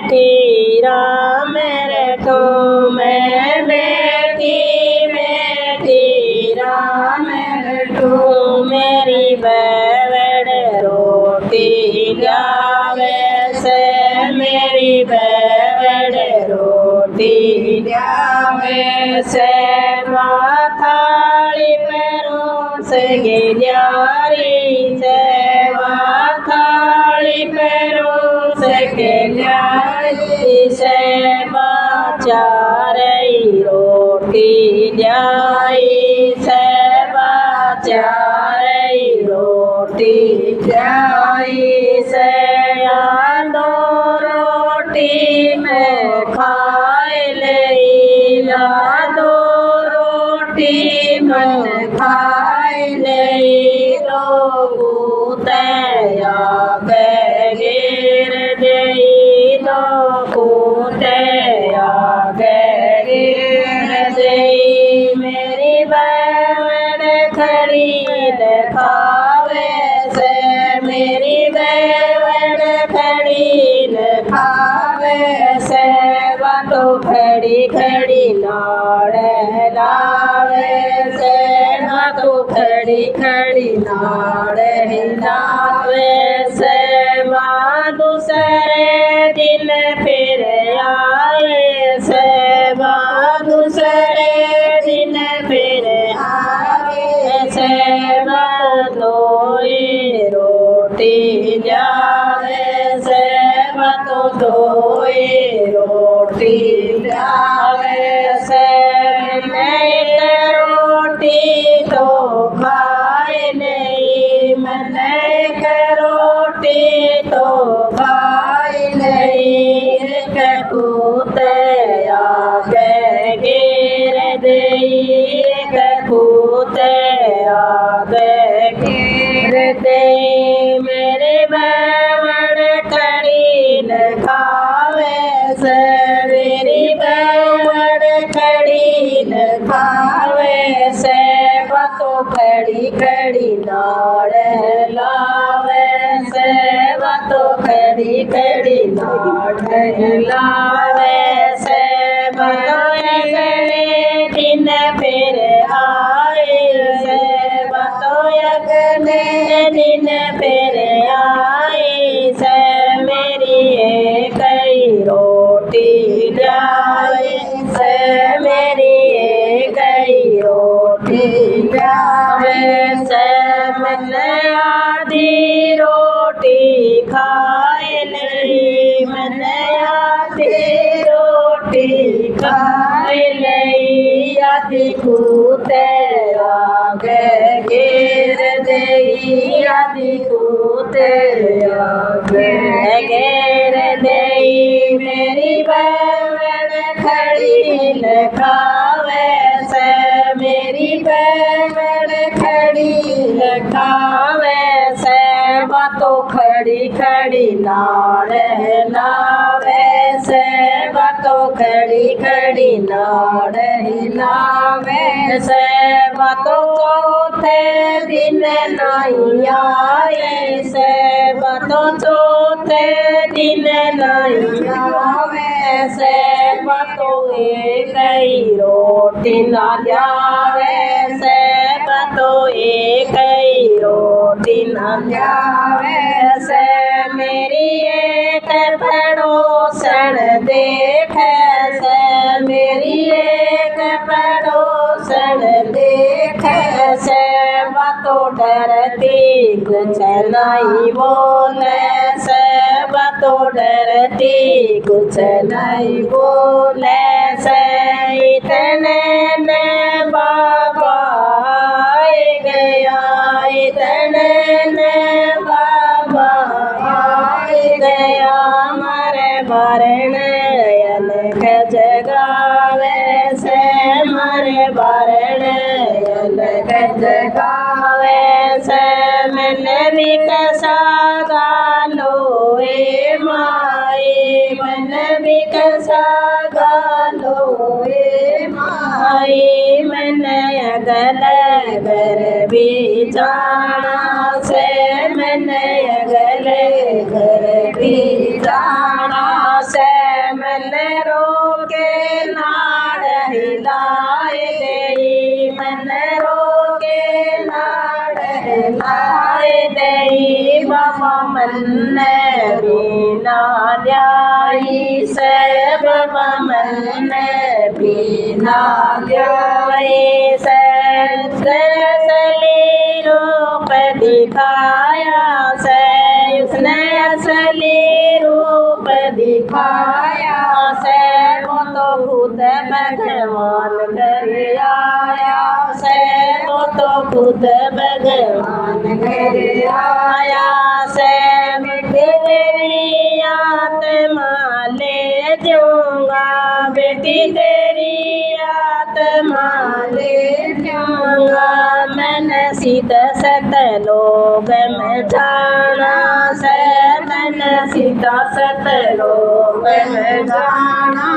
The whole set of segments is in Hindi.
बैठी राम रटो मैं बैठी राम रटो मेरी बैवड़ रोटी ल्यावे से मेरी बैवड़ रोटी ल्यावे से थाली परोस गिल्यारी से थाली परोस गिल्यारी से बाचारई रोटी ल्याई से बाचारई रोटी ल्याई से दो रोटी में खाए लई दो रोटी में खाए लई लोगू तया गिर दई लोगू तया गिर दई मेरी बैवड़ खड़ी खावे से मेरी बैवड़ खड़ी खावे से तो खड़ी खड़ी नाड़ लावे से तो खड़ी खड़ी नाड़ लावे से माँ दूसरे दिन फिर आए से माँ दूसरे दिन फिर आए से दोई रोटी जावे से दोई रोटी जावे से मैं रोटी तो खाए नहीं मैंने रोटी तो खाए नहीं कूते आगे गिर दई कूते आगे गिर दई मेरे बैवड़ खड़ी खावे से मेरी बैवड़ खड़ी खावे से तो खड़ी खड़ी नाड़ लावे से तो खड़ी खड़ी नाड़ लावे से अगले दिन फिर आए से अगले दिन फिर आए से मेरी कई रोटी ल्याए से मेरी कई रोटी ल्याए से मैंने आधी रोटी खाए नहीं मैंने आधी रोटी खाए नहीं आधी कूते आगे गिर दई आधी कूते आगे गिर दई मेरी बैवड़ खड़ी खावे से मेरी बैवड़ खड़ी खावे से तो खड़ी खड़ी नाड़ लावे से तो खड़ी खड़ी नाड़ लावे से तो चौथे दिन नहीं आए से तो चौथे दिन नहीं आवे से तो एक ही रोटी ना जावे से तो एक ही रोटी ना जावे से मेरी एक पड़ोसन देख से मेरी एक पड़ोसन देख से तो डरती कुछ नहीं बोले से तो डरती कुछ नहीं बोले से इतने ने बाबा आए गया इतने ने बाबा आए गया मरे भरण अलग जगावे से मरे भरण अलग जगावे से मैंने भी कसा गालो ए माई मैंने भी कसा गालो ए माई मैंने अगल घर भी जाना से मैंने अगले घर भी जाना से मन बिना ध्याई सब मन बिना ध्याई असली रूप दिखाया उसने असली रूप दिखाया वो तो खुद भगवान घर आया वो तो खुद भगवान घर आया तेरी आत्मा ले जाऊंगा बेटी तेरी आत्मा ले जाऊंगा मैंने सीधा सतलोक में जाना मैंने सीधा सतलोक में जाना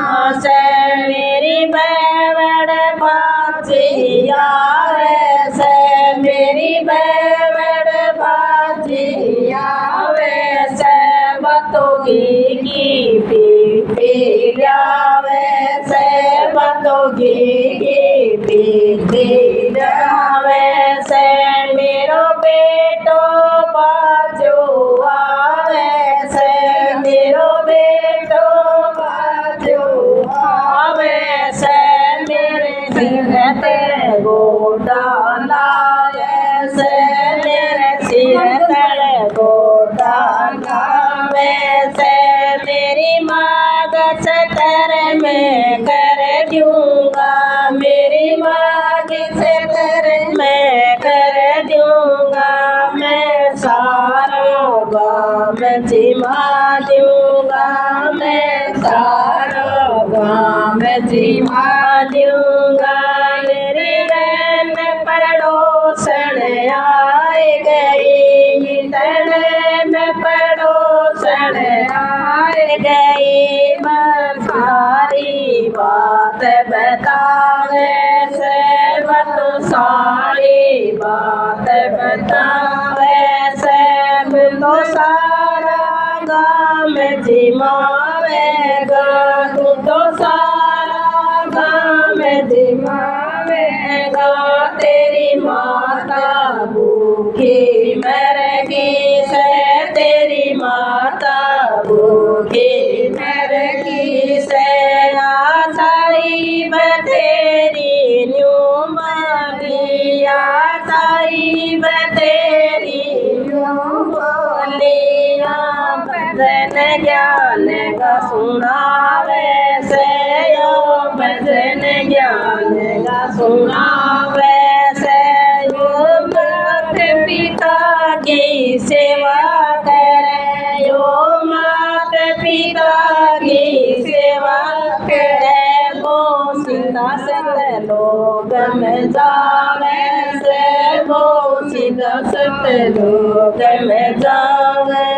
मेरी बैवड़ बाजिया मेरी बैवड़ बाजिया बतोगी की पीला वैसे बतोगी की पीला वैसे मेरो बेटो बाजो वैसे मेरो बेटो बाजो वैसे मेरे सिर ते गोडाला वैसे मेरे सिर ते गोडाला वैसे मेरी माँ का सतर में कर दूंगा मेरी माँ की सतर में कर दूंगा मैं सारा गाँव जिमा दूंगा मैं सारा गाँव जिमा दूंगा मेरी बहन पड़ोसन आए गई तने में पड़ोसन आए गई सारी बात बतावे से तो सारी बात बतावे से तो सारा गाँव जिमावेगा तू तो सारा गाँव जिमावेगा तेरी माता भूखी मरेगी से तेरी माता भूखी मरेगी से आशाई तेरी न्यू मालिया साई तेरी न्यू बोलिया भजन ज्ञान का सुनावे से यो भजन ज्ञान का सुनावे से यो मात पिता की सेवा करे यो मात पिता की सेवा करे वो सीधा सतलोक में जावे से वो सीधा सतलोक में जावे।